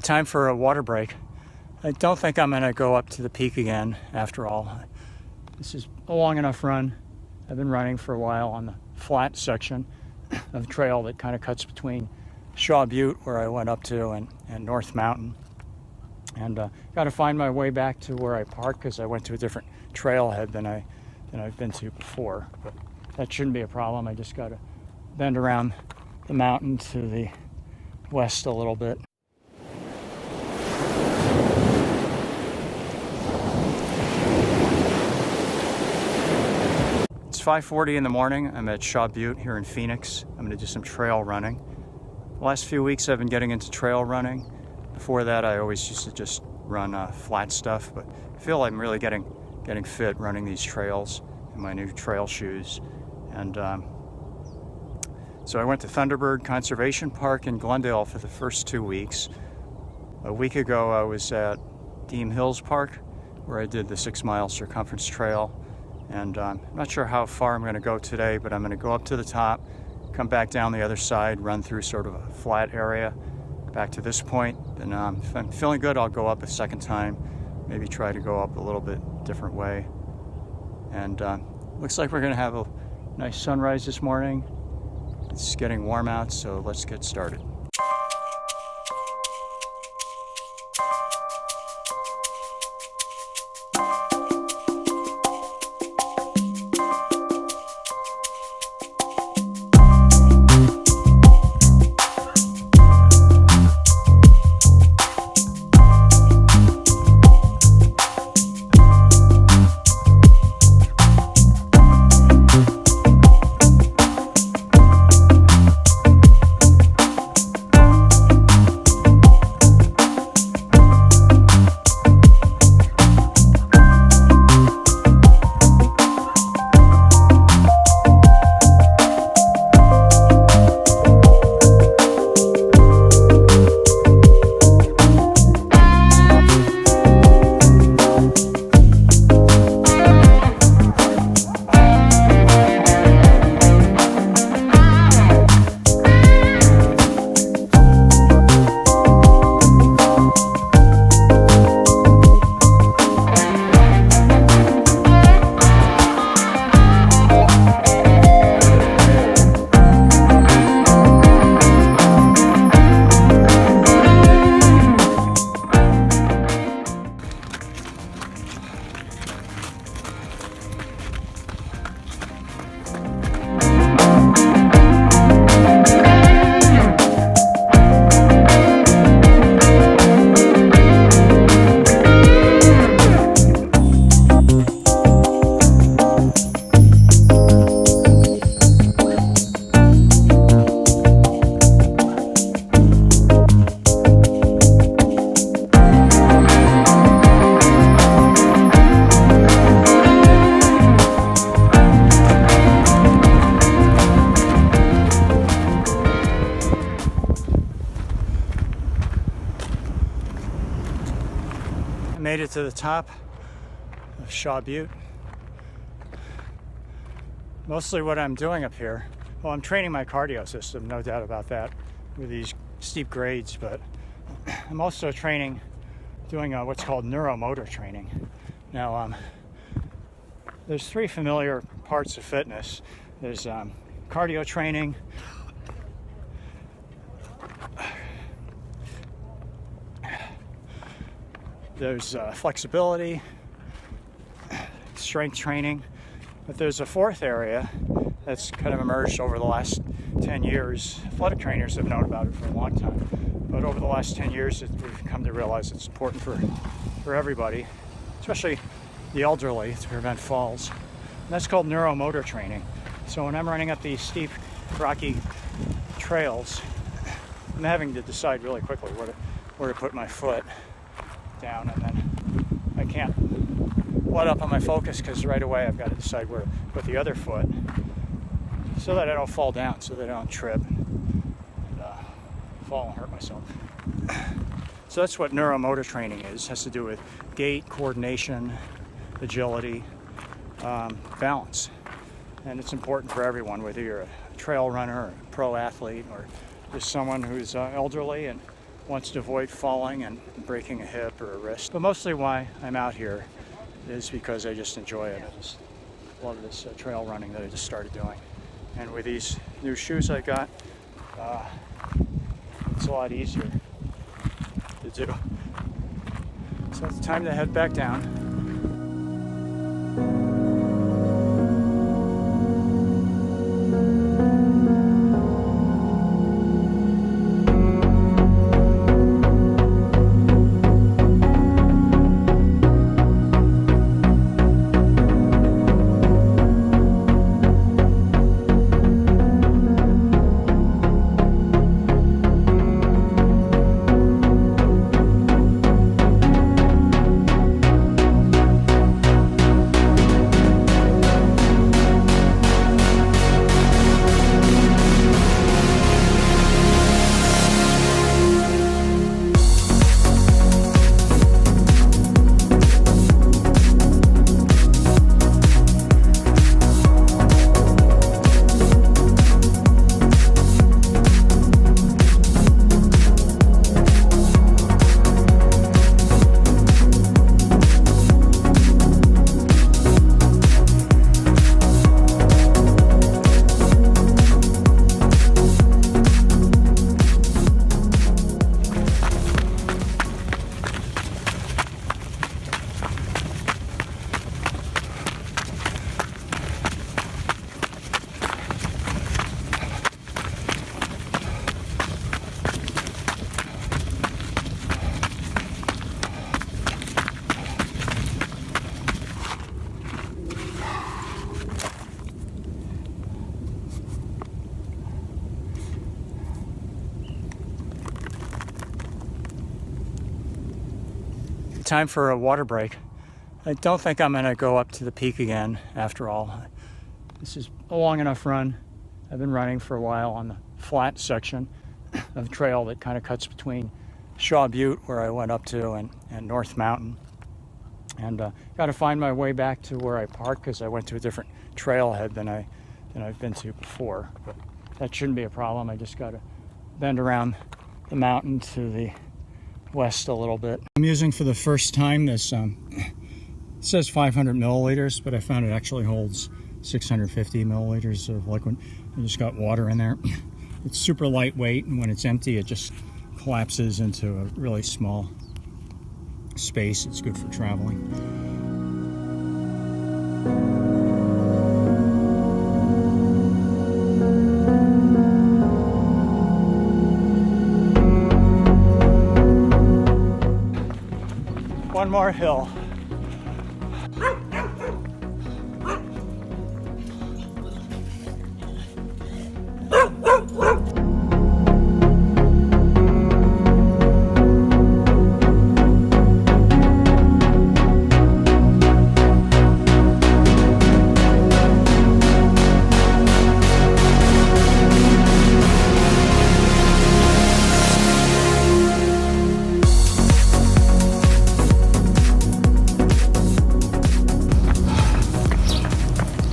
time for a water break. I don't think I'm going to go up to the peak again after all. This is a long enough run. I've been running for a while on the flat section of the trail that kind of cuts between Shaw Butte, where I went up to, and North Mountain. And got to find my way back to where I parked because I went to a different trailhead than I've been to before. But that shouldn't be a problem. I just got to bend around the mountain to the west a little bit. It's 5:40 in the morning. I'm at Shaw Butte here in Phoenix. I'm going to do some trail running. The last few weeks I've been getting into trail running. Before that I always used to just run flat stuff, but I feel I'm really getting fit running these trails in my new trail shoes. And so I went to Thunderbird Conservation Park in Glendale for the first 2 weeks. A week ago I was at Deem Hills Park where I did the 6-mile circumference trail. And I'm not sure how far I'm going to go today, but I'm going to go up to the top, come back down the other side, run through sort of a flat area back to this point. And if I'm feeling good, I'll go up a second time, maybe try to go up a little bit different way. And looks like we're going to have a nice sunrise this morning. It's getting warm out, so let's get started. Made it to the top of Shaw Butte. Mostly what I'm doing up here, well, I'm training my cardio system, no doubt about that, with these steep grades, but I'm also doing what's called neuromotor training. Now, there's 3 familiar parts of fitness. There's cardio training, there's flexibility, strength training, but there's a 4th area that's kind of emerged over the last 10 years. Athletic trainers have known about it for a long time, but over the last 10 years we've come to realize it's important for everybody, especially the elderly, to prevent falls. And that's called neuromotor training. So when I'm running up these steep, rocky trails, I'm having to decide really quickly where to put my foot down, and then I can't let up on my focus because right away I've got to decide where to put the other foot so that I don't fall down, so that I don't trip and fall and hurt myself. So that's what neuromotor training is. It has to do with gait, coordination, agility, balance. And it's important for everyone, whether you're a trail runner or a pro athlete or just someone who's elderly and wants to avoid falling and breaking a hip or a wrist. But mostly why I'm out here is because I just enjoy it. I just love this trail running that I just started doing. And with these new shoes I got, it's a lot easier to do. So it's time to head back down. Time for a water break. I don't think I'm gonna go up to the peak again after all. This is a long enough run. I've been running for a while on the flat section of the trail that kind of cuts between Shaw Butte, where I went up to, and North Mountain. And got to find my way back to where I parked because I went to a different trailhead than I've been to before. But that shouldn't be a problem. I just got to bend around the mountain to the west a little bit. I'm using for the first time this, it says 500 milliliters, but I found it actually holds 650 milliliters of liquid. I just got water in there. It's super lightweight, and when it's empty, it just collapses into a really small space. It's good for traveling. One more hill.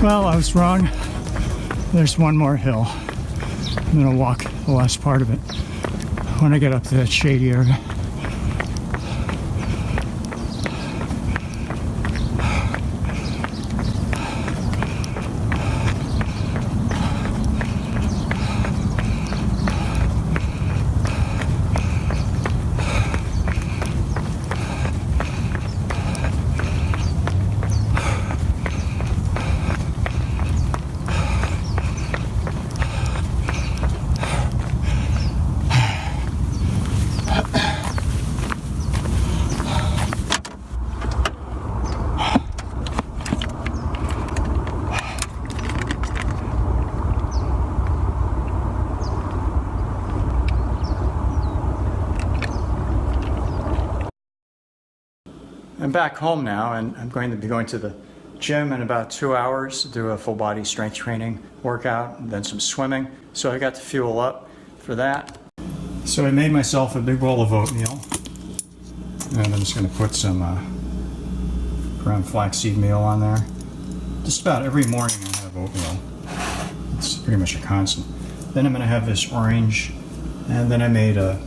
Well, I was wrong. There's one more hill. I'm gonna walk the last part of it when I get up to that shady area. I'm back home now, and I'm going to be going to the gym in about 2 hours to do a full body strength training workout and then some swimming. So I got to fuel up for that. So I made myself a big bowl of oatmeal, and I'm just going to put some ground flaxseed meal on there. Just about every morning I have oatmeal. It's pretty much a constant. Then I'm going to have this orange, and then I made a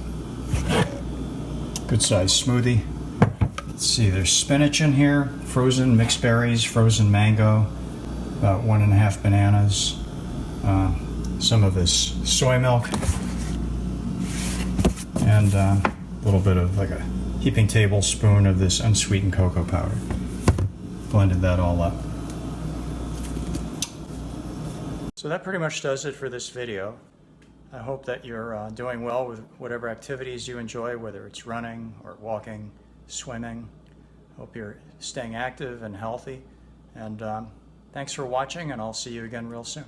Good size smoothie. Let's see, there's spinach in here, frozen mixed berries, frozen mango, about 1.5 bananas, some of this soy milk, and a little bit of like a heaping tablespoon of this unsweetened cocoa powder. Blended that all up. So that pretty much does it for this video. I hope that you're doing well with whatever activities you enjoy, whether it's running or walking, swimming. Hope you're staying active and healthy. And thanks for watching, and I'll see you again real soon.